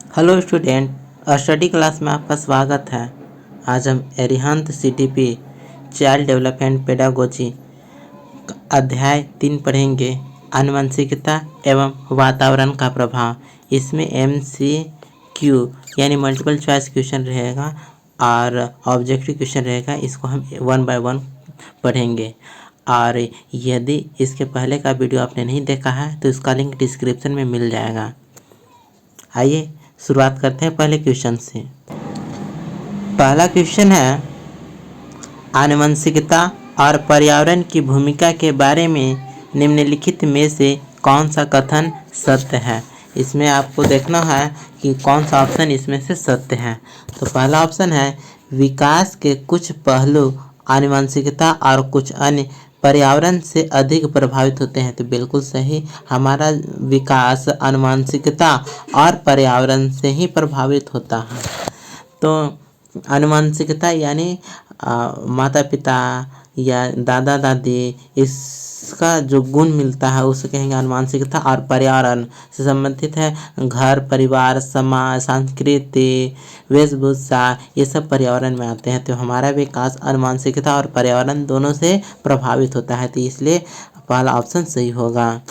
Hello student, study class में आपका स्वागत है। आज हम एरिहंत CTP चाइल्ड डेवलपमेंट पेडागोजी अध्याय 3 पढ़ेंगे, आनुवंशिकता एवं वातावरण का प्रभाव। इसमें MCQ यानी मल्टीपल चॉइस क्वेश्चन रहेगा और ऑब्जेक्टिव क्वेश्चन रहेगा। इसको हम 1 बाय 1 पढ़ेंगे। और यदि इसके पहले का वीडियो आपने नहीं देखा है तो इसका लिंक डिस्क्रिप्शन में मिल जाएगा। आइए शुरुआत करते हैं पहले क्वेश्चन से। पहला क्वेश्चन है, आनुवंशिकता और पर्यावरण की भूमिका के बारे में निम्नलिखित में से कौन सा कथन सत्य है। इसमें आपको देखना है कि कौन सा ऑप्शन इसमें से सत्य है। तो पहला ऑप्शन है, विकास के कुछ पहलू आनुवंशिकता और कुछ अन्य पर्यावरण से अधिक प्रभावित होते हैं। तो बिल्कुल सही, हमारा विकास आनुवंशिकता और पर्यावरण से ही प्रभावित होता है। तो आनुवंशिकता यानी माता पिता या दादा दादी, इसका जो गुण मिलता है उसे कहेंगे आनुवंशिकता। और पर्यावरण से संबंधित है घर, परिवार, समाज, संस्कृति, वेशभूषा, ये सब पर्यावरण में आते हैं। तो हमारा विकास आनुवंशिकता और पर्यावरण दोनों से प्रभावित होता है। तो इसलिए पहला ऑप्शन सही होगा।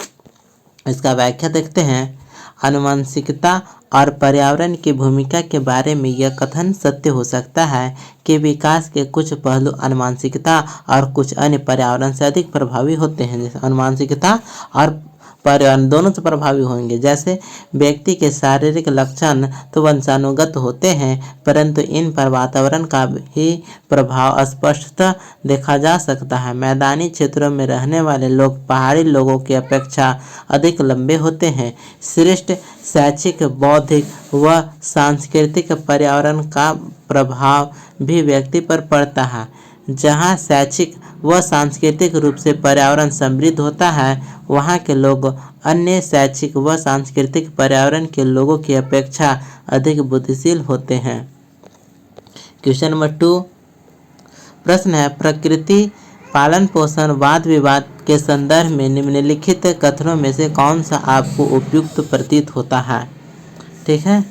इसका व्याख्या देखते हैं। आनुवंशिकता और पर्यावरण की भूमिका के बारे में यह कथन सत्य हो सकता है कि विकास के कुछ पहलू आनुवंशिकता और कुछ अन्य पर्यावरण से अधिक प्रभावी होते हैं। जैसे आनुवंशिकता और पर्यावरण दोनों से प्रभावी होंगे। जैसे व्यक्ति के शारीरिक लक्षण तो वंशानुगत होते हैं, परंतु इन पर वातावरण का भी प्रभाव स्पष्टतः देखा जा सकता है। मैदानी क्षेत्रों में रहने वाले लोग पहाड़ी लोगों की अपेक्षा अधिक लंबे होते हैं। श्रेष्ठ शैक्षिक, बौद्धिक व सांस्कृतिक पर्यावरण का प्रभाव भी व्यक्ति पर पड़ता है। जहाँ शैक्षिक व सांस्कृतिक रूप से पर्यावरण समृद्ध होता है, वहाँ के लोग अन्य शैक्षिक व सांस्कृतिक पर्यावरण के लोगों की अपेक्षा अधिक बुद्धिशील होते हैं। क्वेश्चन नंबर 2 प्रश्न है, प्रकृति पालन पोषण वाद विवाद के संदर्भ में निम्नलिखित कथनों में से कौन सा आपको उपयुक्त प्रतीत होता है। ठीक है,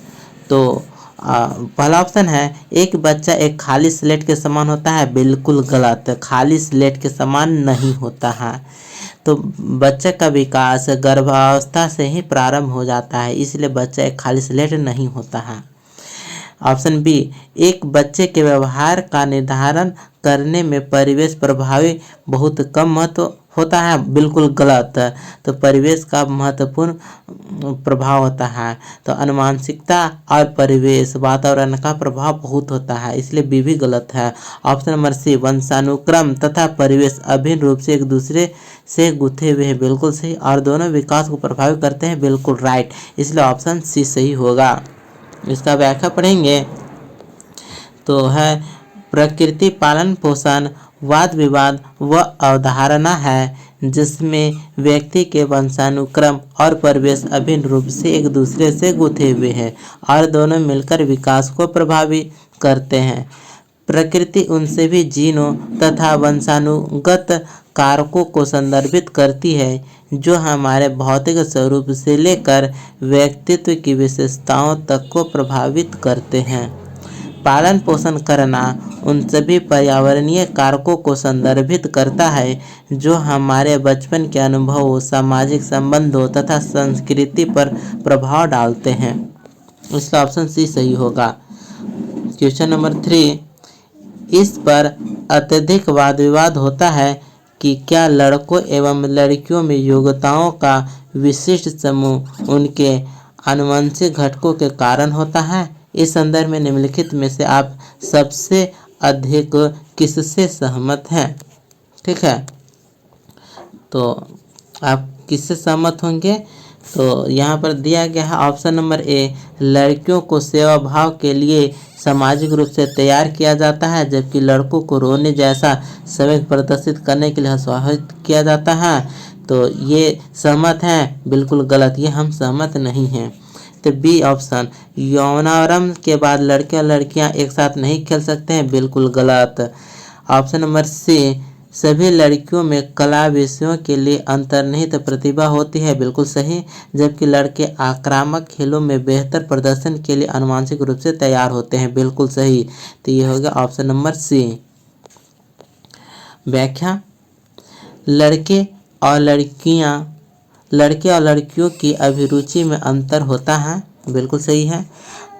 तो पहला ऑप्शन है, एक बच्चा एक खाली स्लेट के समान होता है। बिल्कुल गलत, खाली स्लेट के समान नहीं होता है। तो बच्चे का विकास गर्भावस्था से ही प्रारंभ हो जाता है, इसलिए बच्चा एक खाली स्लेट नहीं होता है। ऑप्शन बी, एक बच्चे के व्यवहार का निर्धारण करने में परिवेश प्रभावी बहुत कम महत्व होता है। बिल्कुल गलत, तो परिवेश का महत्वपूर्ण प्रभाव होता है। तो आनुवंशिकता और परिवेश वातावरण का प्रभाव बहुत होता है, इसलिए बी भी गलत है। ऑप्शन नंबर सी, वंशानुक्रम तथा परिवेश अभिन्न रूप से एक दूसरे से गुथे हुए हैं। बिल्कुल सही, और दोनों विकास को प्रभावित करते हैं। बिल्कुल राइट, इसलिए ऑप्शन सी सही होगा। इसका व्याख्या पढ़ेंगे तो है, प्रकृति पालन पोषण वाद विवाद वह अवधारणा है जिसमें व्यक्ति के वंशानुक्रम और परिवेश अभिन्न रूप से एक दूसरे से गुथे हुए हैं और दोनों मिलकर विकास को प्रभावित करते हैं। प्रकृति उनसे भी जीनों तथा वंशानुगत कारकों को संदर्भित करती है जो हमारे भौतिक स्वरूप से लेकर व्यक्तित्व की विशेषताओं तक को प्रभावित करते हैं। पालन पोषण करना उन सभी पर्यावरणीय कारकों को संदर्भित करता है जो हमारे बचपन के अनुभवों, सामाजिक संबंधों तथा संस्कृति पर प्रभाव डालते हैं। इसका ऑप्शन सी सही होगा। क्वेश्चन नंबर 3, इस पर अत्यधिक वाद विवाद होता है कि क्या लड़कों एवं लड़कियों में योग्यताओं का विशिष्ट समूह उनके आनुवंशिक घटकों के कारण होता है। इस संदर्भ में निम्नलिखित में से आप सबसे अधिक किससे सहमत हैं। ठीक है, तो आप किससे सहमत होंगे। तो यहाँ पर दिया गया है ऑप्शन नंबर ए, लड़कियों को सेवा भाव के लिए सामाजिक रूप से तैयार किया जाता है, जबकि लड़कों को रोने जैसा संवेग प्रदर्शित करने के लिए हतोत्साहित किया जाता है। तो ये सहमत हैं। बिल्कुल गलत, ये हम सहमत नहीं हैं। तो बी ऑप्शन, यौनारंभ के बाद लड़के और लड़कियां एक साथ नहीं खेल सकते हैं। बिल्कुल गलत। ऑप्शन नंबर सी, सभी लड़कियों में कला विषयों के लिए अंतर्निहित प्रतिभा होती है, बिल्कुल सही। जबकि लड़के आक्रामक खेलों में बेहतर प्रदर्शन के लिए आनुवंशिक रूप से तैयार होते हैं, बिल्कुल सही। तो ये हो गया ऑप्शन नंबर सी। व्याख्या। लड़के और लड़कियों की अभिरुचि में अंतर होता है, बिल्कुल सही है।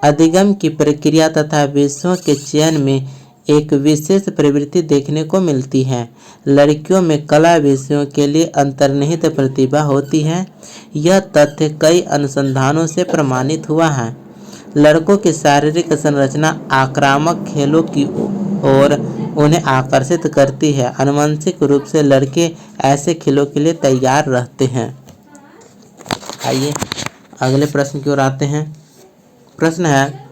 अधिगम की प्रक्रिया तथा विषयों के चयन में एक विशेष प्रवृत्ति देखने को मिलती है। लड़कियों में कला विषयों के लिए अंतर्निहित प्रतिभा होती है। यह तथ्य कई अनुसंधानों से प्रमाणित हुआ है। लड़कों की शारीरिक संरचना आक्रामक खेलों की ओर उन्हें आकर्षित करती है। आनुवंशिक रूप से लड़के ऐसे खेलों के लिए तैयार रहते हैं। आइए अगले प्रश्न की ओर आते हैं। प्रश्न है,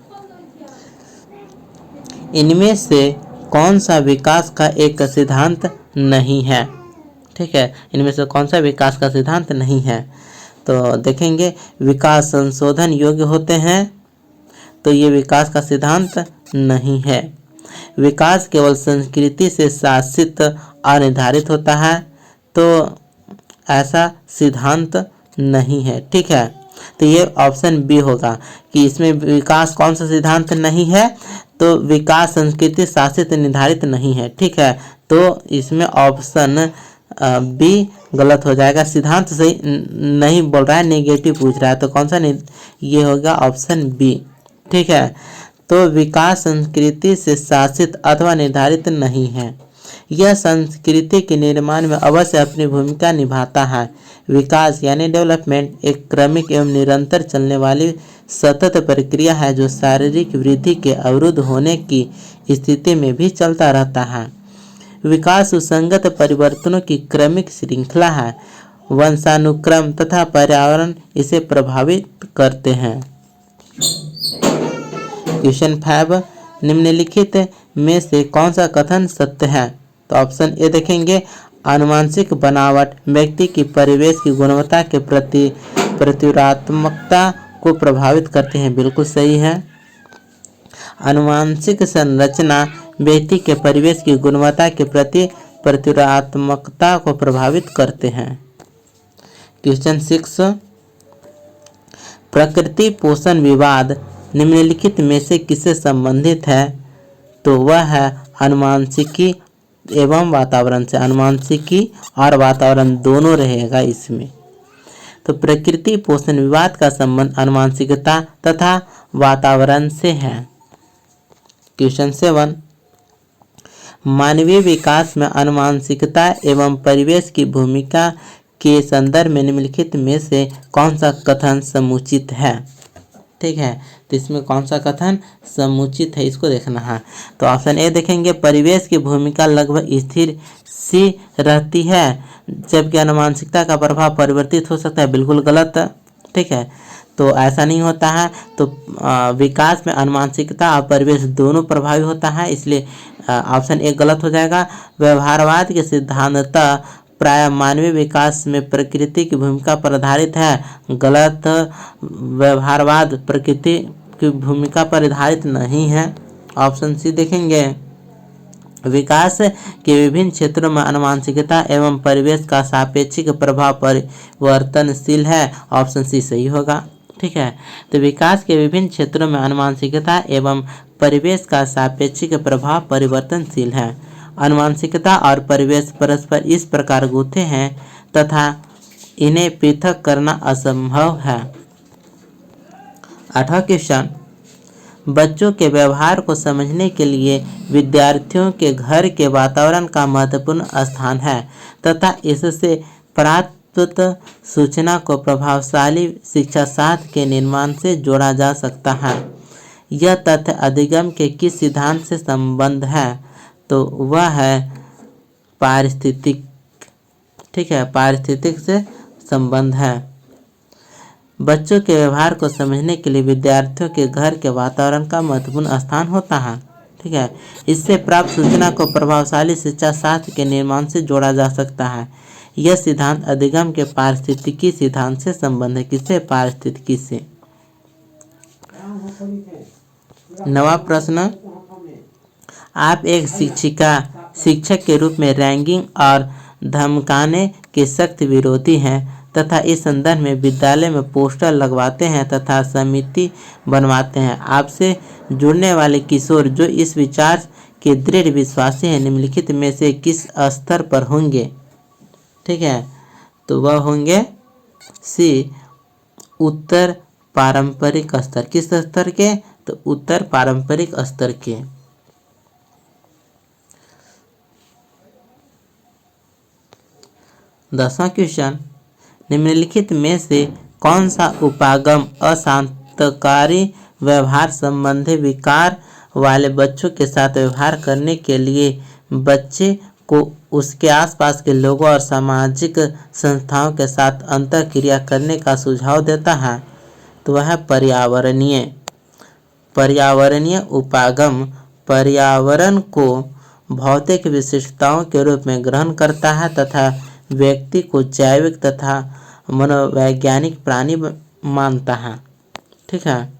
इनमें से कौन सा विकास का एक सिद्धांत नहीं है? ठीक है, इनमें से कौन सा विकास का सिद्धांत नहीं है? तो देखेंगे, विकास संशोधन योग्य होते हैं, तो ये विकास का सिद्धांत नहीं है। विकास केवल संस्कृति से शासित और निर्धारित होता है, तो ऐसा सिद्धांत नहीं है। ठीक है, तो ये ऑप्शन बी होगा कि इसमें विकास कौन सा सिद्धांत नहीं है, तो विकास संस्कृति शासित निर्धारित नहीं है। ठीक है, तो इसमें ऑप्शन बी गलत हो जाएगा। सिद्धांत सही नहीं बोल रहा है, नेगेटिव पूछ रहा है, तो कौन सा नहीं, ये होगा ऑप्शन बी। ठीक है, तो विकास संस्कृति से शासित अथवा निर्धारित नहीं है। यह संस्कृति के निर्माण में अवश्य अपनी भूमिका निभाता है। विकास यानी डेवलपमेंट एक क्रमिक एवं निरंतर चलने वाली सतत प्रक्रिया है, जो शारीरिक वृद्धि के अवरुद्ध होने की स्थिति में भी चलता रहता है। विकास सुसंगत परिवर्तनों की क्रमिक श्रृंखला है। वंशानुक्रम तथा पर्यावरण इसे प्रभावित करते हैं। क्वेश्चन 5, निम्नलिखित में से कौन सा कथन सत्य है? तो ऑप्शन ए देखेंगे, आनुवंशिक बनावट व्यक्ति की परिवेश की गुणवत्ता के प्रति प्रत्युत्पादकता को प्रभावित करते हैं, बिल्कुल सही है। आनुवंशिक संरचना व्यक्ति के परिवेश की गुणवत्ता के प्रति प्रत्युत्पादकता को प्रभावित करते हैं। क्वेश्चन 6, प्रकृति पोषण विवाद निम्नलिखित में से किससे संबंधित है? तो वह है आनुवंशिकी एवं वातावरण से। आनुवंशिकी और वातावरण दोनों रहेगा इसमें। तो प्रकृति पोषण विवाद का संबंध आनुवंशिकता तथा वातावरण से है। क्वेश्चन 7, मानवीय विकास में आनुवंशिकता एवं परिवेश की भूमिका के संदर्भ में निम्नलिखित में से कौन सा कथन समुचित है? ठीक है, तो इसमें कौन सा कथन समुचित है, इसको देखना है। तो ऑप्शन ए देखेंगे, परिवेश की भूमिका लगभग स्थिर सी रहती है, जबकि आनुवंशिकता का प्रभाव परिवर्तित हो सकता है, बिल्कुल गलत। ठीक है, तो ऐसा नहीं होता है। तो विकास में आनुवंशिकता और परिवेश दोनों प्रभावी होता है, इसलिए ऑप्शन ए गलत हो जाएगा। व्यवहारवाद के सिद्धांत प्राय मानवीय विकास में प्रकृति की भूमिका पर आधारित है, गलत। व्यवहारवाद प्रकृति की भूमिका पर आधारित नहीं है। ऑप्शन सी देखेंगे, विकास के विभिन्न क्षेत्रों में आनुवंशिकता एवं परिवेश का सापेक्षिक प्रभाव परिवर्तनशील है। ऑप्शन सी सही होगा। ठीक है, तो विकास के विभिन्न क्षेत्रों में आनुवंशिकता एवं परिवेश का सापेक्षिक प्रभाव परिवर्तनशील है। आनुवंशिकता और परिवेश परस्पर इस प्रकार गूंथे हैं तथा इन्हें पृथक करना असंभव है। 8वां क्वेश्चन, बच्चों के व्यवहार को समझने के लिए विद्यार्थियों के घर के वातावरण का महत्वपूर्ण स्थान है तथा इससे प्राप्त सूचना को प्रभावशाली शिक्षा शास्त्र के निर्माण से जोड़ा जा सकता है। यह तथ्य अधिगम के किस सिद्धांत से संबंध है? तो वह है पारिस्थितिक। ठीक है, पारिस्थितिक से संबंध है। बच्चों के व्यवहार को समझने के लिए विद्यार्थियों के घर के वातावरण का महत्वपूर्ण स्थान होता है। ठीक है, इससे प्राप्त सूचना को प्रभावशाली शिक्षा शास्त्र के निर्माण से जोड़ा जा सकता है। यह सिद्धांत अधिगम के पारिस्थितिकी सिद्धांत से संबंध है। किससे? पारिस्थितिकी से। 9वां प्रश्न, आप एक शिक्षिका शिक्षक के रूप में रैगिंग और धमकाने के सख्त विरोधी हैं तथा इस संदर्भ में विद्यालय में पोस्टर लगवाते हैं तथा समिति बनवाते हैं। आपसे जुड़ने वाले किशोर जो इस विचार के दृढ़ विश्वासी हैं निम्नलिखित में से किस स्तर पर होंगे? ठीक है, तो वह होंगे सी उत्तर पारंपरिक स्तर। किस स्तर के? तो उत्तर पारंपरिक स्तर के। 10वां क्वेश्चन, निम्नलिखित में से कौन सा उपागम अशांतकारी व्यवहार संबंधी विकार वाले बच्चों के साथ व्यवहार करने के लिए बच्चे को उसके आसपास के लोगों और सामाजिक संस्थाओं के साथ अंतःक्रिया करने का सुझाव देता है? तो वह है पर्यावरणीय उपागम पर्यावरण को भौतिक विशिष्टताओं के रूप में ग्रहण करता है तथा व्यक्ति को जैविक तथा मनोवैज्ञानिक प्राणी मानता है। ठीक है।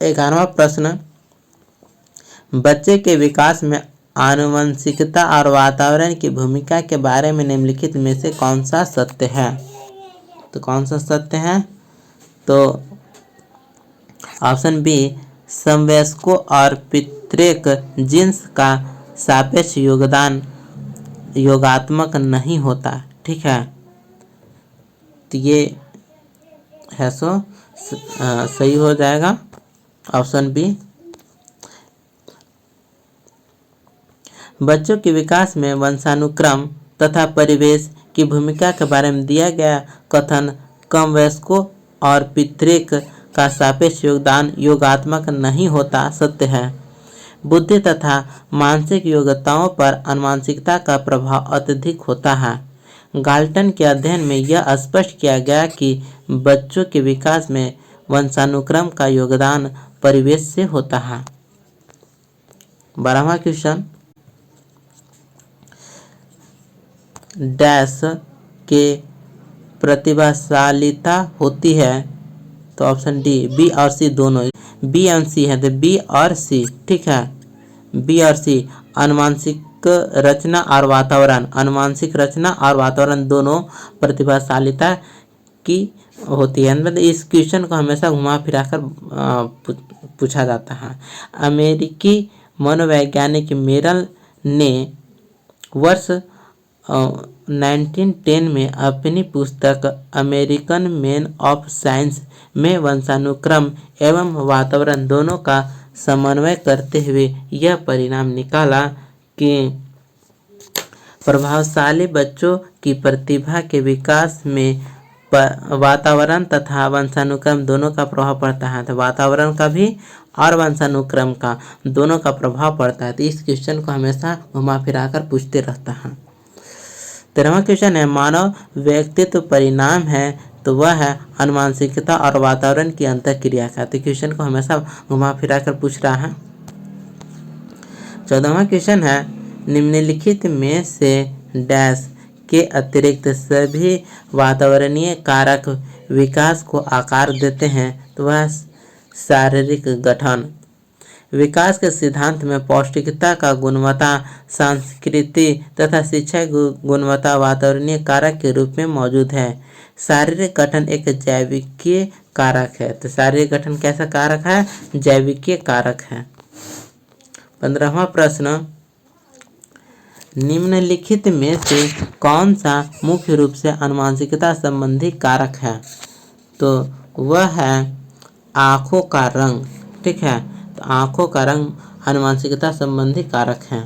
11वां प्रश्न, बच्चे के विकास में आनुवंशिकता और वातावरण की भूमिका के बारे में निम्नलिखित में से कौन सा सत्य है? तो कौन सा सत्य है? तो ऑप्शन बी, समवयस्कों और पितृक जीन्स का सापेक्ष योगदान योगात्मक नहीं होता। ठीक है, तो ये है सही हो जाएगा ऑप्शन बी। बच्चों के विकास में वंशानुक्रम तथा परिवेश की भूमिका के बारे में दिया गया कथन कम वयस्कों और पितृक का सापेक्ष योगदान योगात्मक नहीं होता सत्य है। बुद्धि तथा मानसिक योग्यताओं पर आनुवंशिकता का प्रभाव अत्यधिक होता है। गाल्टन के अध्ययन में यह स्पष्ट किया गया कि बच्चों के विकास में वंशानुक्रम का योगदान परिवेश से होता है। 12वां क्वेश्चन, डैश के प्रतिभाशालीता होती है? तो ऑप्शन डी, बी और सी दोनों। बी और सी है, तो बी और सी। ठीक है, बी और सी। आनुवंशिक रचना और वातावरण, आनुवंशिक रचना और वातावरण दोनों प्रतिभाशालीता की होती है। मतलब इस क्वेश्चन को हमेशा घुमा फिरा कर पूछा जाता है। अमेरिकी मनोवैज्ञानिक मेरल ने वर्ष 1910 में अपनी पुस्तक अमेरिकन मैन ऑफ साइंस में वंशानुक्रम एवं वातावरण दोनों का समन्वय करते हुए यह परिणाम निकाला कि प्रभावशाली बच्चों की प्रतिभा के विकास में वातावरण तथा वंशानुक्रम दोनों का प्रभाव पड़ता है। तो वातावरण का भी और वंशानुक्रम का दोनों का प्रभाव पड़ता है। तो इस क्वेश्चन को हमेशा घुमा फिरा कर पूछते रहता है। 13वां क्वेश्चन है, मानव व्यक्तित्व परिणाम है? तो वह है आनुवंशिकता और वातावरण की अंतःक्रिया का। तो क्वेश्चन को हमेशा घुमा फिरा कर पूछ रहा है। 14वां क्वेश्चन है, निम्नलिखित में से डैश के अतिरिक्त सभी वातावरणीय कारक विकास को आकार देते हैं? तो वह शारीरिक गठन। विकास के सिद्धांत में पौष्टिकता का गुणवत्ता, संस्कृति तथा शिक्षा गुणवत्ता वातावरणीय कारक के रूप में मौजूद है। शारीरिक गठन एक जैविकीय कारक है। तो शारीरिक गठन कैसा कारक है? जैविकीय कारक है। 15वां प्रश्न, निम्नलिखित में से कौन सा मुख्य रूप से आनुवंशिकता संबंधी कारक है? तो वह है आँखों का रंग। ठीक है, तो आँखों का रंग आनुवंशिकता संबंधी कारक है।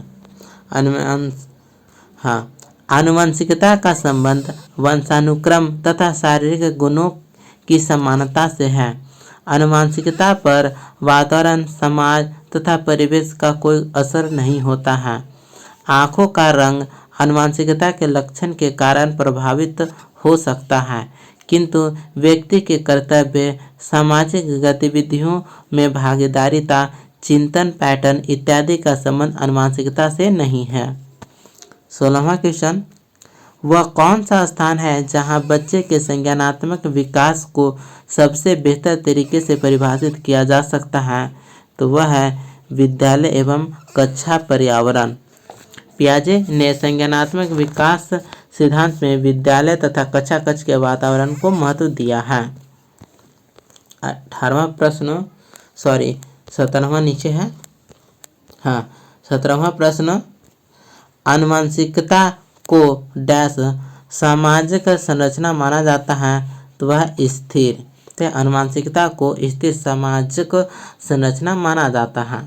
आनुवंशिकता का संबंध वंशानुक्रम तथा शारीरिक गुणों की समानता से है। आनुवंशिकता पर वातावरण, समाज तथा परिवेश का कोई असर नहीं होता है। आँखों का रंग आनुवंशिकता के लक्षण के कारण प्रभावित हो सकता है, किंतु व्यक्ति के कर्तव्य, सामाजिक गतिविधियों में भागीदारिता, चिंतन पैटर्न इत्यादि का संबंध आनुवंशिकता से नहीं है। 16वां क्वेश्चन, वह कौन सा स्थान है जहां बच्चे के संज्ञानात्मक विकास को सबसे बेहतर तरीके से परिभाषित किया जा सकता है? तो वह है विद्यालय एवं कक्षा पर्यावरण। पियाजे ने संज्ञानात्मक विकास सिद्धांत में विद्यालय तथा कक्षा कक्ष के वातावरण को महत्व दिया है। 18वां प्रश्न 17वां नीचे है। हाँ, 17वां प्रश्न, आनुवंशिकता को डैश सामाजिक संरचना माना जाता है तो वह स्थिर। तो आनुवंशिकता को स्थिर सामाजिक संरचना माना जाता है।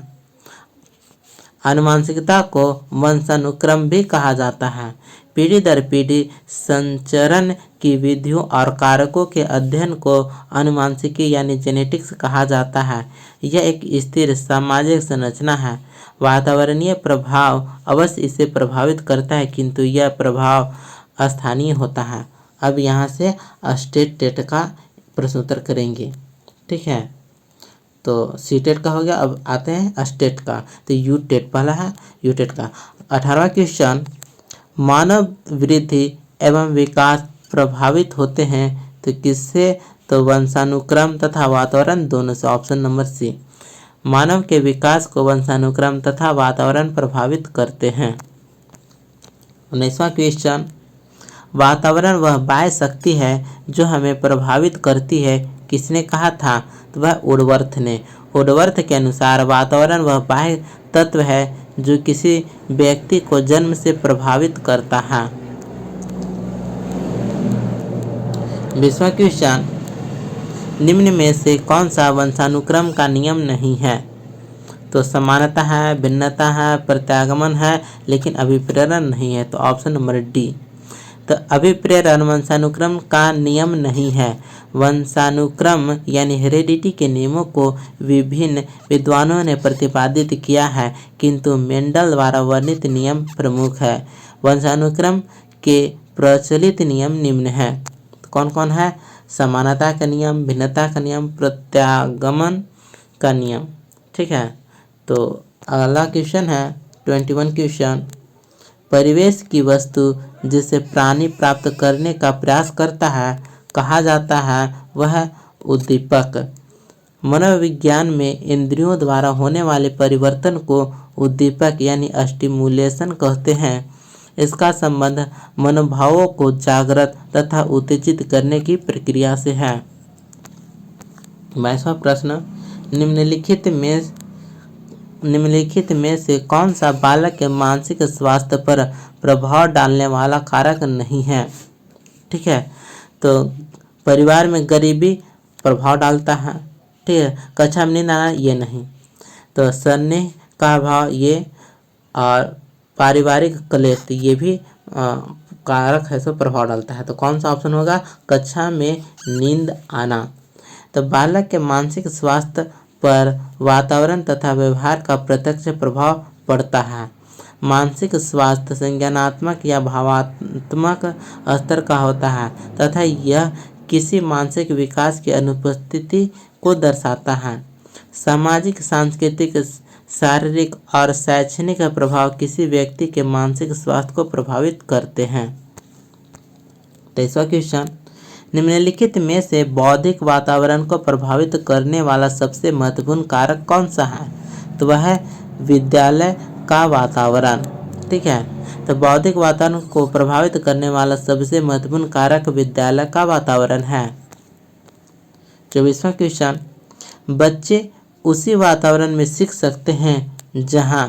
आनुवंशिकता को वंशानुक्रम भी कहा जाता है। पीढ़ी दर पीढ़ी संचरण की विधियों और कारकों के अध्ययन को आनुवंशिकी यानी जेनेटिक्स कहा जाता है। यह एक स्थिर सामाजिक संरचना है। वातावरणीय प्रभाव अवश्य इसे प्रभावित करता है, किंतु यह प्रभाव स्थानीय होता है। अब यहाँ से स्टेट टेट का प्रश्नोत्तर करेंगे, ठीक है। तो सी टेट का हो गया, अब आते हैं स्टेट का। तो यू टेट पहला है, यू टेट का 18वां क्वेश्चन, मानव वृद्धि एवं विकास प्रभावित होते हैं तो किससे? तो वंशानुक्रम तथा वातावरण दोनों से। ऑप्शन नंबर सी, मानव के विकास को वंशानुक्रम तथा वातावरण प्रभावित करते हैं। 19वां क्वेश्चन, वातावरण वह बाह्य शक्ति है जो हमें प्रभावित करती है, किसने कहा था? तो वह वुडवर्थ ने। वुडवर्थ के अनुसार वातावरण वह बाह्य तत्व है जो किसी व्यक्ति को जन्म से प्रभावित करता है। 20वां क्वेश्चन, निम्न में से कौन सा वंशानुक्रम का नियम नहीं है? तो समानता है, भिन्नता है, प्रत्यागमन है, लेकिन अभिप्रेरण नहीं है। तो ऑप्शन नंबर डी। तो अभिप्रेरण वंशानुक्रम का नियम नहीं है। वंशानुक्रम यानी हेरेडिटी के नियमों को विभिन्न विद्वानों ने प्रतिपादित किया है, किंतु मेंडल द्वारा वर्णित नियम प्रमुख है। वंशानुक्रम के प्रचलित नियम निम्न हैं। तो कौन कौन है? समानता का नियम, भिन्नता का नियम, प्रत्यागमन का नियम, ठीक है। तो अगला क्वेश्चन है 21 क्वेश्चन, परिवेश की वस्तु जिसे प्राणी प्राप्त करने का प्रयास करता है कहा जाता है वह उद्दीपक। मनोविज्ञान में इंद्रियों द्वारा होने वाले परिवर्तन को उद्दीपक यानी स्टिमुलेशन कहते हैं। इसका संबंध मनोभावों को जागृत तथा उत्तेजित करने की प्रक्रिया से है। 22वां प्रश्न, निम्नलिखित में से कौन सा बालक के मानसिक स्वास्थ्य पर प्रभाव डालने वाला कारक नहीं है? ठीक है, तो परिवार में गरीबी प्रभाव डालता है, ठीक है। कक्षा में नींद आना ये नहीं। तो स्नेह का अभाव ये, और पारिवारिक कलेश ये भी कारक है, सो प्रभाव डालता है। तो कौन सा ऑप्शन होगा? कक्षा में नींद आना। तो बालक के मानसिक स्वास्थ्य पर वातावरण तथा व्यवहार का प्रत्यक्ष प्रभाव पड़ता है। मानसिक स्वास्थ्य संज्ञानात्मक या भावात्मक स्तर का होता है तथा यह किसी मानसिक विकास की अनुपस्थिति को दर्शाता है। सामाजिक, सांस्कृतिक, शारीरिक और शैक्षणिक प्रभाव किसी व्यक्ति के मानसिक स्वास्थ्य को प्रभावित करते हैं। 23वां क्वेश्चन, निम्नलिखित में से बौद्धिक वातावरण को प्रभावित करने वाला सबसे महत्वपूर्ण कारक कौन सा है? तो वह है विद्यालय का वातावरण, ठीक है। तो बौद्धिक वातावरण को प्रभावित करने वाला सबसे महत्वपूर्ण कारक विद्यालय का वातावरण है। 24वां क्वेश्चन, बच्चे उसी वातावरण में सीख सकते हैं जहां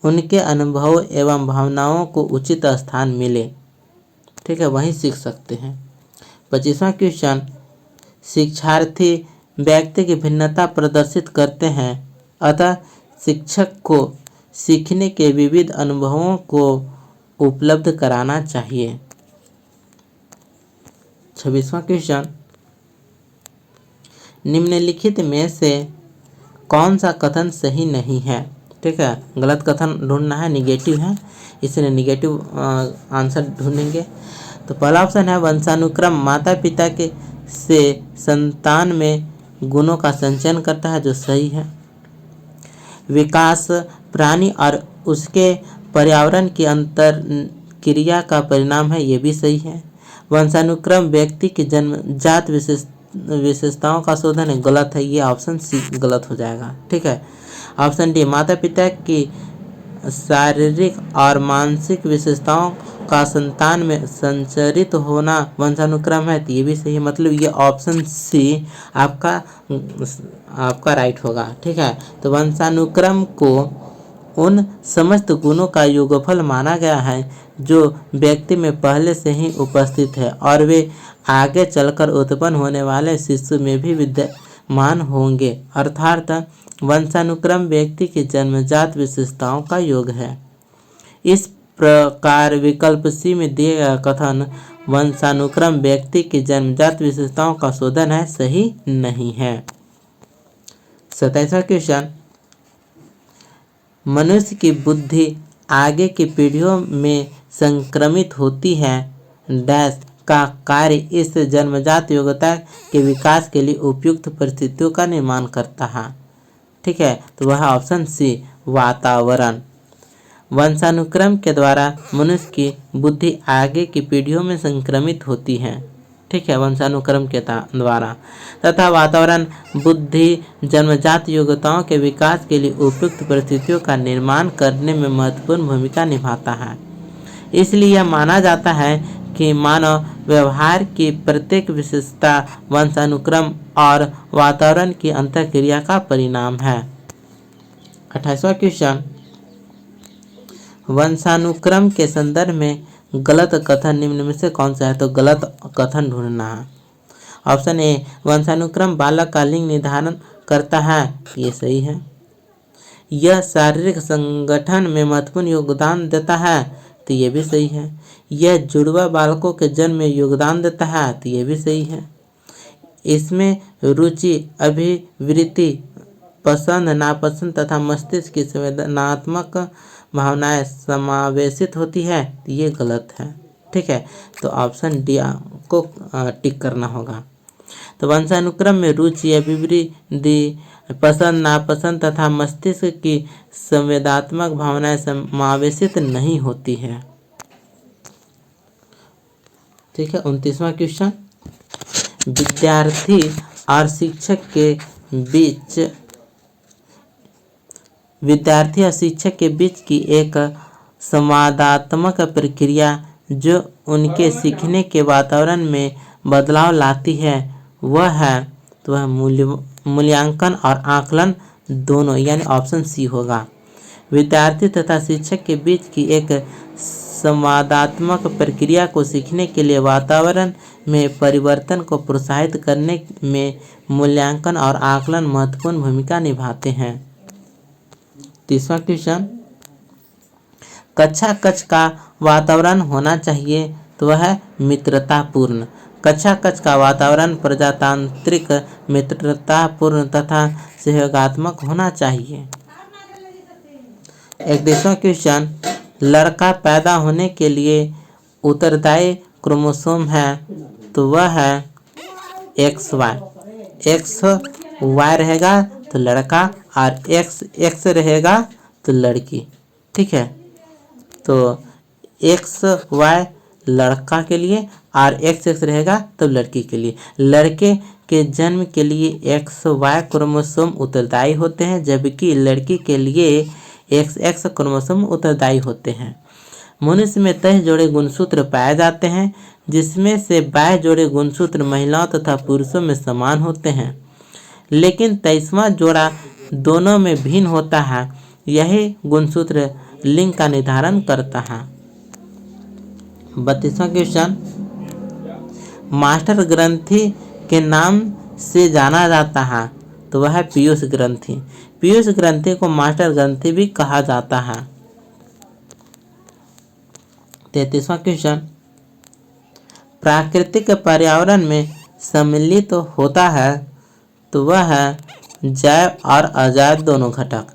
उनके अनुभवों एवं भावनाओं को उचित स्थान मिले, ठीक है, वहीं सीख सकते हैं। 25वां क्वेश्चन, शिक्षार्थी व्यक्ति की भिन्नता प्रदर्शित करते हैं, अतः शिक्षक को सीखने के विविध अनुभवों को उपलब्ध कराना चाहिए। 26वां क्वेश्चन, निम्नलिखित में से कौन सा कथन सही नहीं है? ठीक है, गलत कथन ढूंढना है, निगेटिव है, इसलिए निगेटिव आंसर ढूंढेंगे। तो पहला ऑप्शन है वंशानुक्रम माता पिता के से संतान में गुणों का संचयन करता है, जो सही है। विकास प्राणी और उसके पर्यावरण की अंतर क्रिया का परिणाम है, ये भी सही है। वंशानुक्रम व्यक्ति की जन्मजात विशेषताओं का शोधन है, गलत है, ये ऑप्शन सी गलत हो जाएगा, ठीक है। ऑप्शन डी, माता पिता की शारीरिक और मानसिक विशेषताओं का संतान में संचरित होना वंशानुक्रम है। तो ये भी सही है, मतलब ये ऑप्शन सी आपका राइट होगा। ठीक है, तो वंशानुक्रम को उन समस्त गुणों का योगफल माना गया है जो व्यक्ति में पहले से ही उपस्थित है और वे आगे चलकर उत्पन्न होने वाले शिशु में भी विद्यमान होंगे, अर्थात वंशानुक्रम व्यक्ति की जन्मजात विशेषताओं का योग है। इस प्रकार विकल्प सी में दिए गया कथन वंशानुक्रम व्यक्ति की जन्मजात विशेषताओं का शोधन है, सही नहीं है। 27वां क्वेश्चन, मनुष्य की बुद्धि आगे की पीढ़ियों में संक्रमित होती है डैश का कार्य इस जन्मजात योग्यता के विकास के लिए उपयुक्त परिस्थितियों का निर्माण करता है। ठीक है, तो वह ऑप्शन सी वातावरण। वंशानुक्रम के द्वारा मनुष्य की बुद्धि आगे की पीढ़ियों में संक्रमित होती है। ठीक है, वंशानुक्रम के द्वारा तथा वातावरण बुद्धि जन्मजात योग्यताओं के विकास के लिए उपयुक्त परिस्थितियों का निर्माण करने में महत्वपूर्ण भूमिका निभाता है। इसलिए यह माना जाता है कि मानव व्यवहार की प्रत्येक विशेषता वंशानुक्रम और वातावरण की अंतःक्रिया का परिणाम है। 28वां क्वेश्चन, वंशानुक्रम के संदर्भ में गलत कथन निम्न में से कौन सा है? तो गलत कथन ढूंढना है। ऑप्शन ए, वंशानुक्रम बालक का लिंग निर्धारण करता है, ये सही है। यह शारीरिक संगठन में महत्वपूर्ण योगदान देता है, तो ये भी सही है। यह जुड़वा बालकों के जन्म में योगदान देता है, तो ये भी सही है। इसमें रुचि, अभिवृत्ति, पसंद नापसंद तथा मस्तिष्क की संवेदनात्मक भावनाएं समावेशित होती है, तो ये गलत है। ठीक है, तो ऑप्शन डी को टिक करना होगा। तो वंशानुक्रम में रुचि, अभिवृद्धि, पसंद नापसंद तथा मस्तिष्क की संवेदनात्मक भावनाएं समावेशित नहीं होती है। ठीक है, 29वां क्वेश्चन, विद्यार्थी और शिक्षक के बीच की एक संवादात्मक प्रक्रिया जो उनके सीखने के वातावरण में बदलाव लाती है वह है, तो वह मूल्यांकन और आकलन दोनों, यानी ऑप्शन सी होगा। विद्यार्थी तथा शिक्षक के बीच की एक संवादात्मक प्रक्रिया को सीखने के लिए वातावरण में परिवर्तन को प्रोत्साहित करने में मूल्यांकन और आकलन महत्वपूर्ण भूमिका निभाते हैं। 30वां क्वेश्चन, कक्षा कक्ष का वातावरण होना चाहिए, तो वह है मित्रतापूर्ण। कक्षा कक्ष का वातावरण प्रजातांत्रिक, मित्रतापूर्ण तथा सहयोगात्मक होना चाहिए। 31वां क्वेश्चन, लड़का पैदा होने के लिए उत्तरदायी क्रोमोसोम है, तो वह है XY। XY रहेगा तो लड़का और XX रहेगा तो लड़की। ठीक है, तो XY लड़का के लिए और XX रहेगा तो लड़की के लिए। लड़के के जन्म के लिए XY क्रोमोसोम उत्तरदायी होते हैं, जबकि लड़की के लिए XX क्रोमोसोम उत्तरदायी होते हैं। मनुष्य में 23 जोड़े गुणसूत्र पाए जाते हैं, जिसमें से 22 जोड़े गुणसूत्र महिलाओं तथा पुरुषों में समान होते हैं, लेकिन 23वां जोड़ा दोनों में भिन्न होता है। यही गुणसूत्र लिंग का निर्धारण करता है। 32वां क्वेश्चन, मास्टर ग्रंथि के नाम से जाना जाता है, तो वह है पीयूष ग्रंथि। पीयूष ग्रंथि को मास्टर ग्रंथि भी कहा जाता है। 33वां क्वेश्चन, प्राकृतिक पर्यावरण में सम्मिलित होता है, तो वह है जैव और अजैव दोनों घटक।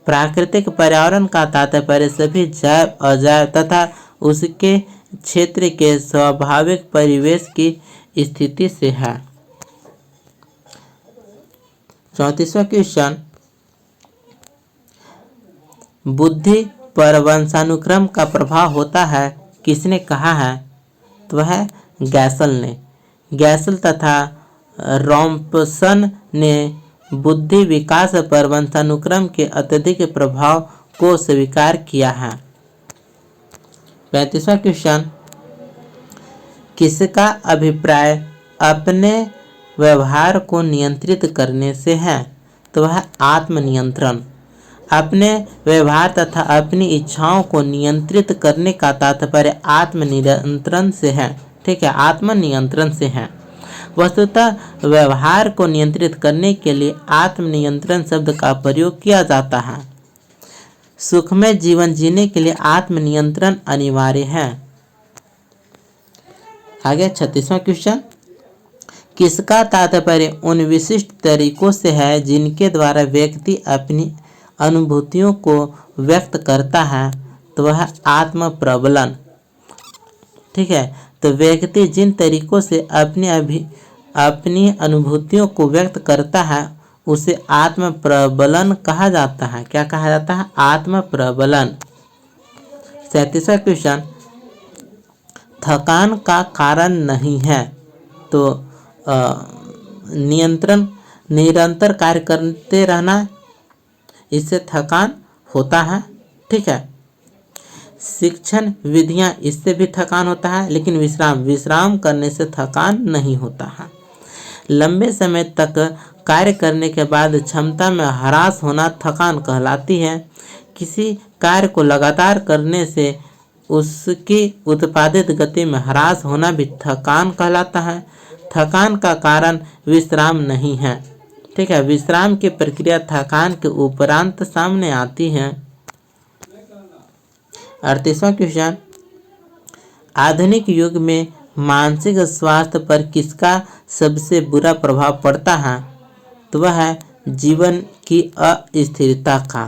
प्राकृतिक पर्यावरण का तात्पर्य सभी जैव, अजैव तथा उसके क्षेत्र के स्वाभाविक परिवेश की स्थिति से है। 34वां क्वेश्चन, बुद्धि पर वंशानुक्रम का प्रभाव होता है, किसने कहा है? तो वह है गैसल ने। गैसल तथा रॉम्पसन ने बुद्धि विकास पर वंशानुक्रम के अत्यधिक प्रभाव को स्वीकार किया है। 35वां क्वेश्चन, किसका अभिप्राय अपने व्यवहार को नियंत्रित करने से है? तो वह आत्मनियंत्रण। अपने व्यवहार तथा अपनी इच्छाओं को नियंत्रित करने का तात्पर्य आत्मनियंत्रण से है। ठीक है, आत्मनियंत्रण से है। वस्तुतः व्यवहार को नियंत्रित करने के लिए आत्मनियंत्रण शब्द का प्रयोग किया जाता है। सुखमय जीवन जीने के लिए आत्मनियंत्रण अनिवार्य है। आगे 36वां क्वेश्चन, किसका तात्पर्य उन विशिष्ट तरीकों से है जिनके द्वारा व्यक्ति अपनी अनुभूतियों को व्यक्त करता है? तो वह आत्म प्रबलन। ठीक है, तो व्यक्ति जिन तरीकों से अपनी अनुभूतियों को व्यक्त करता है उसे आत्म प्रबलन कहा जाता है। क्या कहा जाता है? आत्म प्रबलन। 37वां क्वेश्चन, थकान का कारण नहीं है। तो निरंतर कार्य करते रहना, इससे थकान होता है। ठीक है, शिक्षण विधियां, इससे भी थकान होता है, लेकिन विश्राम करने से थकान नहीं होता है। लंबे समय तक कार्य करने के बाद क्षमता में ह्रास होना थकान कहलाती है। किसी कार्य को लगातार करने से उसकी उत्पादित गति में ह्रास होना भी थकान कहलाता है। थकान का कारण विश्राम नहीं है। ठीक है, विश्राम की प्रक्रिया थकान के उपरांत सामने आती है। 38वां क्वेश्चन, आधुनिक युग में मानसिक स्वास्थ्य पर किसका सबसे बुरा प्रभाव पड़ता है? तो वह है जीवन की अस्थिरता का।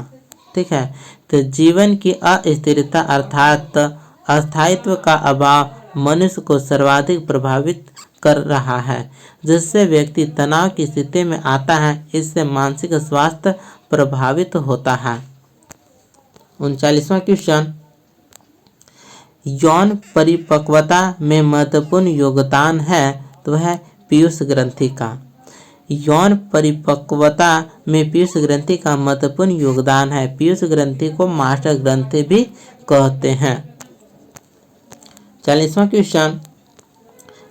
ठीक है, तो जीवन की अस्थिरता अर्थात अस्थायित्व का अभाव मनुष्य को सर्वाधिक प्रभावित कर रहा है, जिससे व्यक्ति तनाव की स्थिति में आता है। इससे मानसिक स्वास्थ्य प्रभावित होता है। 39वां क्वेश्चन, यौन परिपक्वता में महत्वपूर्ण योगदान है। तो वह पीयूष ग्रंथि का। यौन परिपक्वता में पीयूष ग्रंथि का महत्वपूर्ण योगदान है। पीयूष ग्रंथि को मास्टर ग्रंथि भी कहते हैं। 40वां क्वेश्चन,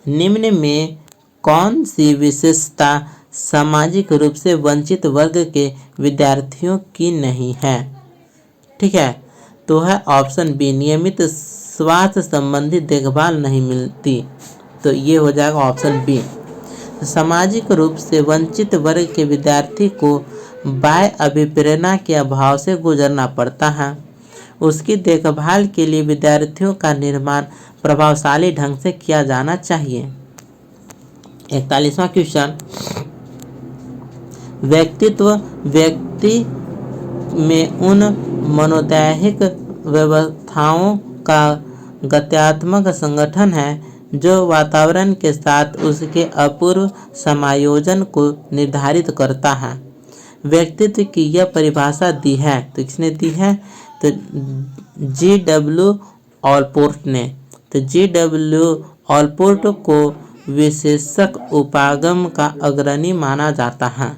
निम्न में कौन सी विशेषता सामाजिक रूप से वंचित वर्ग के विद्यार्थियों की नहीं है? ठीक है, तो है ऑप्शन बी, नियमित स्वास्थ्य संबंधी देखभाल नहीं मिलती। तो ये हो जाएगा ऑप्शन बी। सामाजिक रूप से वंचित वर्ग के विद्यार्थी को बाह्य अभिप्रेरणा के अभाव से गुजरना पड़ता है। उसकी देखभाल के लिए विद्यार्थियों का निर्माण प्रभावशाली ढंग से किया जाना चाहिए। 41वां क्वेश्चन, व्यक्ति में उन मनोदैहिक व्यवस्थाओं का गत्यात्मक संगठन है जो वातावरण के साथ उसके अपूर्व समायोजन को निर्धारित करता है। व्यक्तित्व की यह परिभाषा दी है, तो किसने दी है? तो G.W. ऑलपोर्ट ने। तो G.W. ऑलपोर्ट को विशेषक उपागम का अग्रणी माना जाता है।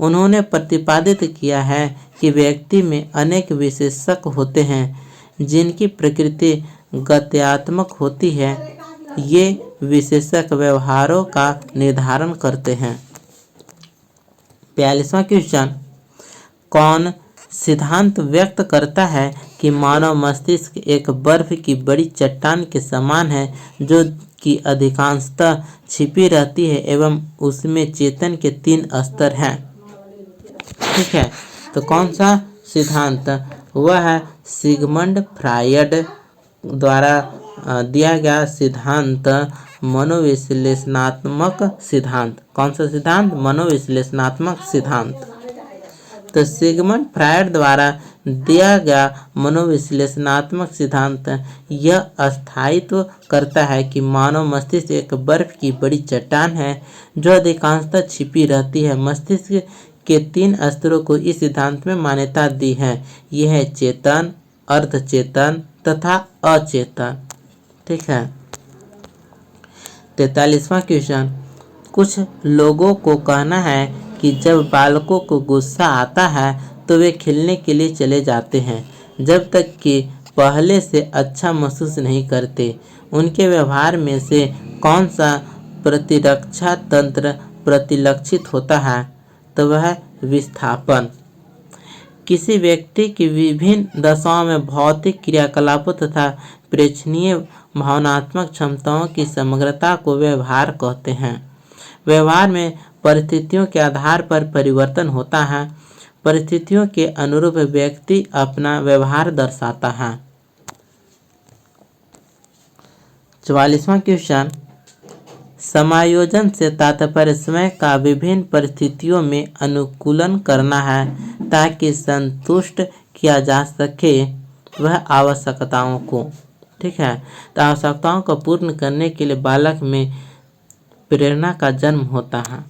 उन्होंने प्रतिपादित किया है कि व्यक्ति में अनेक विशेषक होते हैं जिनकी प्रकृति गत्यात्मक होती है। ये विशेषक व्यवहारों का निर्धारण करते हैं। 42वां क्वेश्चन, कौन सिद्धांत व्यक्त करता है कि मानव मस्तिष्क एक बर्फ की बड़ी चट्टान के समान है जो कि अधिकांशतः छिपी रहती है एवं उसमें चेतन के 3 स्तर हैं? ठीक है, तो कौन सा सिद्धांत? वह है सिगमंड फ्रायड द्वारा दिया गया सिद्धांत, मनोविश्लेषणात्मक सिद्धांत। कौन सा सिद्धांत? मनोविश्लेषणात्मक सिद्धांत। तो सिगमंड फ्रायड द्वारा दिया गया मनोविश्लेषणात्मक सिद्धांत यह स्थायित्व करता है कि मानव मस्तिष्क एक बर्फ की बड़ी चट्टान है जो अधिकांशतः छिपी रहती है। मस्तिष्क के 3 स्तरों को इस सिद्धांत में मान्यता दी है। यह है चेतन, अर्धचेतन तथा अचेतन। ठीक है। 43वां क्वेश्चन, कुछ लोगों को कहना है कि जब बालकों को गुस्सा आता है तो वे खेलने के लिए चले जाते हैं, जब तक कि पहले से अच्छा महसूस नहीं करते। उनके व्यवहार में से कौन सा प्रतिरक्षा तंत्र प्रतिलक्षित होता है? तो वह विस्थापन। किसी व्यक्ति की विभिन्न दशाओं में भौतिक क्रियाकलापों तथा प्रेक्षणीय भावनात्मक क्षमताओं की समग्रता को व्यवहार कहते हैं। व्यवहार में परिस्थितियों के आधार पर परिवर्तन होता है। परिस्थितियों के अनुरूप व्यक्ति अपना व्यवहार दर्शाता है। 44वां क्वेश्चन, समायोजन से तात्पर्य समय का विभिन्न परिस्थितियों में अनुकूलन करना है ताकि संतुष्ट किया जा सके वह आवश्यकताओं को। ठीक है, तो आवश्यकताओं को पूर्ण करने के लिए बालक में प्रेरणा का जन्म होता है।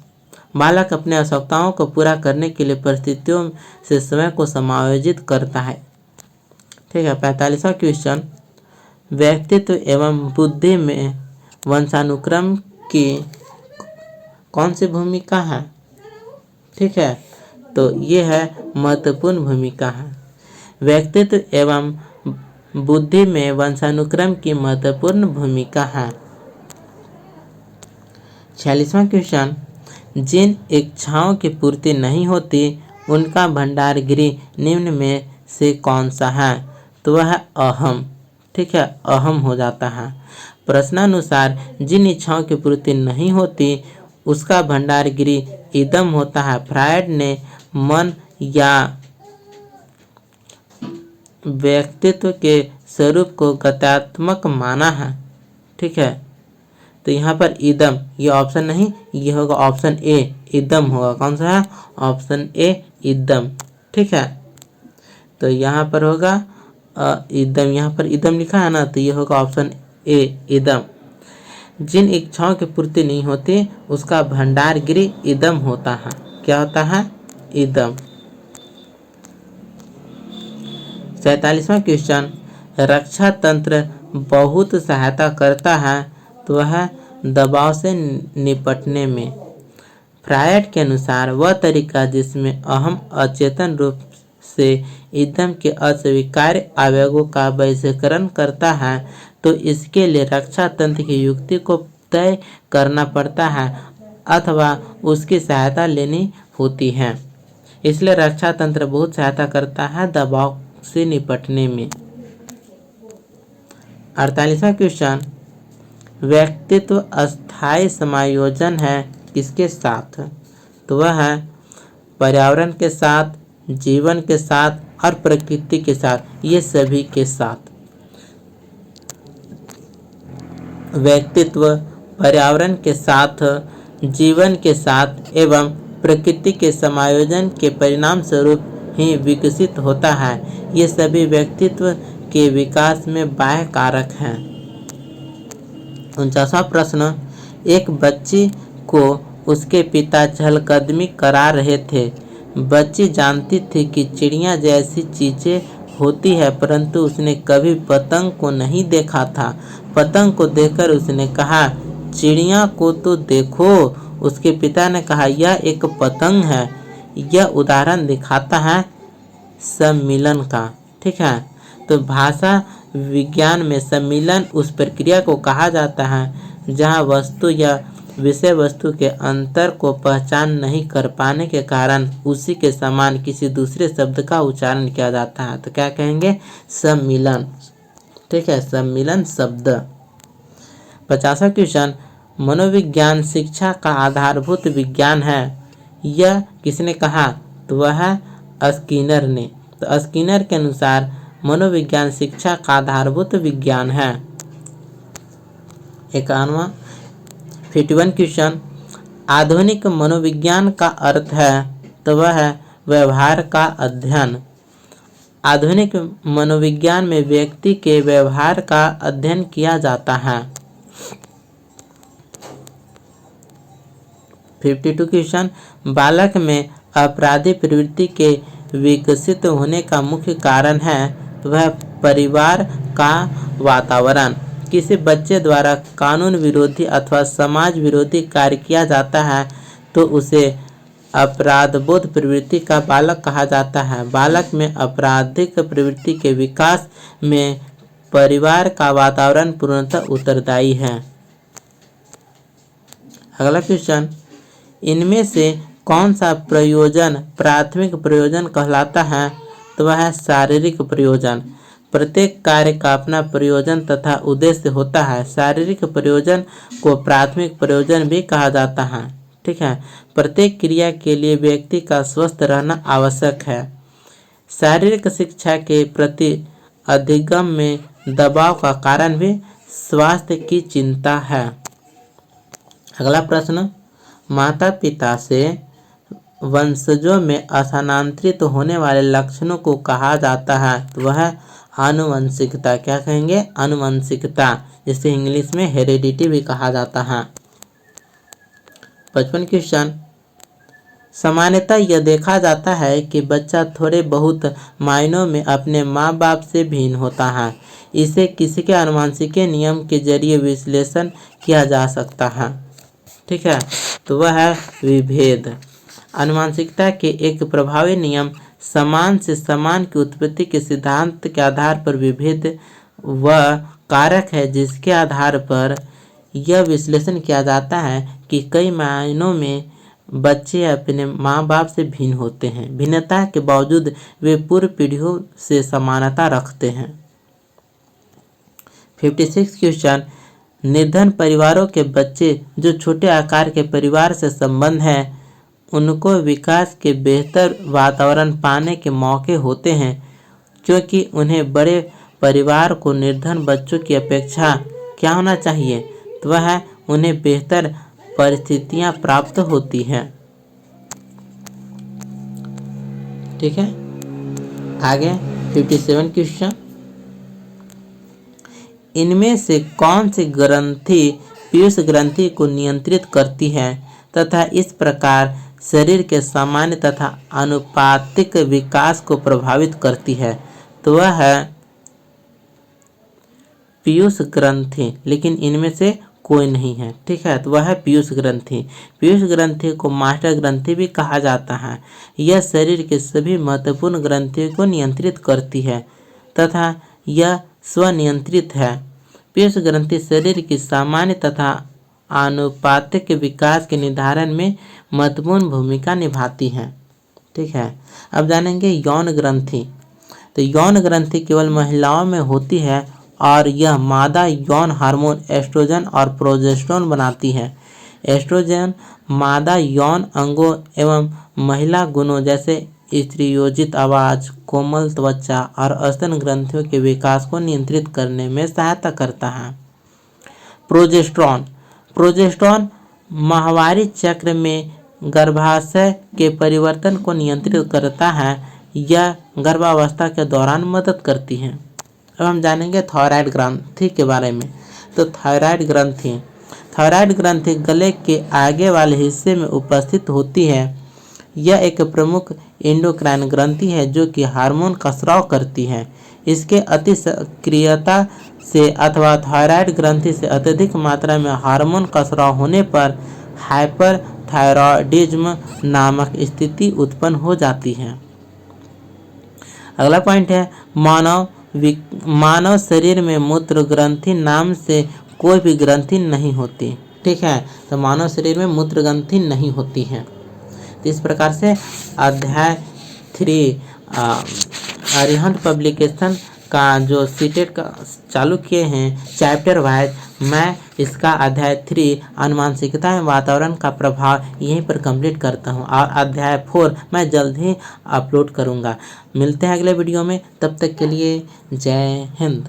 बालक अपने आवश्यकताओं को पूरा करने के लिए परिस्थितियों से समय को समायोजित करता है। ठीक है, 45वां क्वेश्चन, व्यक्तित्व एवं बुद्धि में वंशानुक्रम की कौन सी भूमिका है? ठीक है, तो ये है महत्वपूर्ण भूमिका है। व्यक्तित्व एवं बुद्धि में वंशानुक्रम की महत्वपूर्ण भूमिका है। 46वां क्वेश्चन, जिन इच्छाओं की पूर्ति नहीं होती उनका भंडार गृह निम्न में से कौन सा है? तो वह अहम। ठीक है, अहम हो जाता है। प्रश्नानुसार जिन इच्छाओं की पूर्ति नहीं होती उसका भंडार गृह इदम होता है। फ्रायड ने मन या व्यक्तित्व के स्वरूप को गत्यात्मक माना है। ठीक है, तो यहाँ पर इदम, ये ऑप्शन नहीं, ये होगा ऑप्शन ए, इदम होगा। कौन सा है? ऑप्शन ए, इदम। ठीक है, तो यहाँ पर होगा इदम, यहाँ पर इदम लिखा है ना, तो ये होगा ऑप्शन ए, इदम। जिन इच्छाओं की पूर्ति नहीं होती उसका भंडार गृह इदम होता है। क्या होता है? इदम। 47वां क्वेश्चन, रक्षा तंत्र बहुत सहायता करता है तो वह दबाव से निपटने में। फ्रायड के अनुसार वह तरीका जिसमें अहम अचेतन रूप से इदम के अस्वीकार्य आवेगों का बहिष्करण करता है, तो इसके लिए रक्षा तंत्र की युक्ति को तय करना पड़ता है अथवा उसकी सहायता लेनी होती है। इसलिए रक्षा तंत्र बहुत सहायता करता है दबाव से निपटने में। 48वां क्वेश्चन, व्यक्तित्व अस्थायी समायोजन है किसके साथ? तो वह है पर्यावरण के साथ, जीवन के साथ और प्रकृति के साथ, ये सभी के साथ। व्यक्तित्व पर्यावरण के साथ, जीवन के साथ एवं प्रकृति के समायोजन के परिणाम स्वरूप ही विकसित होता है। ये सभी व्यक्तित्व के विकास में बाह्य कारक हैं। 49वां प्रश्न, एक बच्ची को उसके पिता चहलकदमी करा रहे थे। बच्ची जानती थी कि चिड़िया जैसी चीजें होती है, परंतु उसने कभी पतंग को नहीं देखा था। पतंग को देखकर उसने कहा, चिड़िया को तो देखो। उसके पिता ने कहा, यह एक पतंग है। यह उदाहरण दिखाता है सम्मिलन का। ठीक है, तो भाषा विज्ञान में सम्मिलन उस प्रक्रिया को कहा जाता है जहाँ वस्तु या विषय वस्तु के अंतर को पहचान नहीं कर पाने के कारण उसी के समान किसी दूसरे शब्द का उच्चारण किया जाता है। तो क्या कहेंगे? सम्मिलन। ठीक है, सम्मिलन शब्द। 50वां क्वेश्चन, मनोविज्ञान शिक्षा का आधारभूत विज्ञान है, यह किसने कहा? तो वह है स्किनर ने। तो स्किनर के अनुसार मनोविज्ञान शिक्षा का आधारभूत विज्ञान है। 51वां 51 क्वेश्चन, आधुनिक मनोविज्ञान का अर्थ है? तो वह है व्यवहार का अध्ययन। आधुनिक मनोविज्ञान में व्यक्ति के व्यवहार का अध्ययन किया जाता है। 52 क्वेश्चन, बालक में अपराधी प्रवृत्ति के विकसित होने का मुख्य कारण है? तो वह परिवार का वातावरण। किसी बच्चे द्वारा कानून विरोधी अथवा समाज विरोधी कार्य किया जाता है तो उसे अपराधबोध प्रवृत्ति का बालक कहा जाता है। बालक में आपराधिक प्रवृत्ति के विकास में परिवार का वातावरण पूर्णतः उत्तरदायी है। अगला क्वेश्चन, इनमें से कौन सा प्रयोजन प्राथमिक प्रयोजन कहलाता है? तो वह है शारीरिक प्रयोजन। प्रत्येक कार्य का अपना प्रयोजन तथा उद्देश्य होता है। शारीरिक प्रयोजन को प्राथमिक प्रयोजन भी कहा जाता है। ठीक है, प्रत्येक क्रिया के लिए व्यक्ति का स्वस्थ रहना आवश्यक है। शारीरिक शिक्षा के प्रति अधिगम में दबाव का कारण भी स्वास्थ्य की चिंता है। अगला प्रश्न, माता पिता से वंशजों में स्थानांतरित होने वाले लक्षणों को कहा जाता है। तो वह आनुवंशिकता, क्या कहेंगे? आनुवंशिकता, जिसे इंग्लिश में हेरिडिटी भी कहा जाता है। 55 क्वेश्चन, सामान्यतः यह देखा जाता है कि बच्चा थोड़े बहुत मायनों में अपने माँ बाप से भिन्न होता है। इसे किसी के आनुवंशिक नियम के जरिए विश्लेषण किया जा सकता है। ठीक है, तो वह है विभेद। आनुवंशिकता के एक प्रभावी नियम समान से समान की उत्पत्ति के सिद्धांत के आधार पर विभेद वह कारक है जिसके आधार पर यह विश्लेषण किया जाता है कि कई मायनों में बच्चे अपने माँ बाप से भिन्न होते हैं। भिन्नता के बावजूद वे पूर्व पीढ़ियों से समानता रखते हैं। 56 क्वेश्चन, निर्धन परिवारों के बच्चे जो छोटे आकार के परिवार से संबंध है उनको विकास के बेहतर वातावरण पाने के मौके होते हैं, क्योंकि उन्हें बड़े परिवार को निर्धन बच्चों की अपेक्षा क्या होना चाहिए? तो वह है उन्हें बेहतर परिस्थितियां प्राप्त होती हैं। ठीक है, आगे 57 क्वेश्चन, इनमें से कौन सी ग्रंथि पीयूष ग्रंथि को नियंत्रित करती है तथा इस प्रकार शरीर के सामान्य तथा आनुपातिक विकास को प्रभावित करती है? तो वह है पीयूष ग्रंथि, लेकिन इनमें से कोई नहीं है। ठीक है, तो वह है पीयूष ग्रंथि। पीयूष ग्रंथि को मास्टर ग्रंथि भी कहा जाता है। यह शरीर के सभी महत्वपूर्ण ग्रंथियों को नियंत्रित करती है तथा यह स्वनियंत्रित है। पीयूष ग्रंथि शरीर की सामान्य तथा आनुपातिक विकास के निर्धारण में महत्वपूर्ण भूमिका निभाती हैं। ठीक है, अब जानेंगे यौन ग्रंथि। तो यौन ग्रंथि केवल महिलाओं में होती है और यह मादा यौन हार्मोन एस्ट्रोजन और प्रोजेस्टेरोन बनाती है। एस्ट्रोजन मादा यौन अंगों एवं महिला गुणों जैसे स्त्रीयोजित आवाज, कोमल त्वचा और स्तन ग्रंथियों के विकास को नियंत्रित करने में सहायता करता है। प्रोजेस्टेरोन, प्रोजेस्टेरोन माहवारी चक्र में गर्भाशय के परिवर्तन को नियंत्रित करता है। यह गर्भावस्था के दौरान मदद करती है। अब हम जानेंगे थायराइड ग्रंथि के बारे में। तो थायराइड ग्रंथि गले के आगे वाले हिस्से में उपस्थित होती है। यह एक प्रमुख एंडोक्राइन ग्रंथि है जो कि हार्मोन का स्राव करती है। इसके अति सक्रियता से अथवा थायराइड ग्रंथि से अत्यधिक मात्रा में हार्मोन का स्राव होने पर हाइपरथायरॉयडिज्म नामक स्थिति उत्पन्न हो जाती है। अगला पॉइंट है मानव शरीर में मूत्र ग्रंथि नाम से कोई भी ग्रंथि नहीं होती। ठीक है, तो मानव शरीर में मूत्र ग्रंथि नहीं होती है। तो इस प्रकार से अध्याय 3 अरिहंत पब्लिकेशन का जो सीटेट का चालू किए हैं चैप्टर वाइज, मैं इसका अध्याय 3 आनुवंशिकता एवं वातावरण का प्रभाव यहीं पर कंप्लीट करता हूं और अध्याय 4 मैं जल्द ही अपलोड करूंगा। मिलते हैं अगले वीडियो में, तब तक के लिए जय हिंद।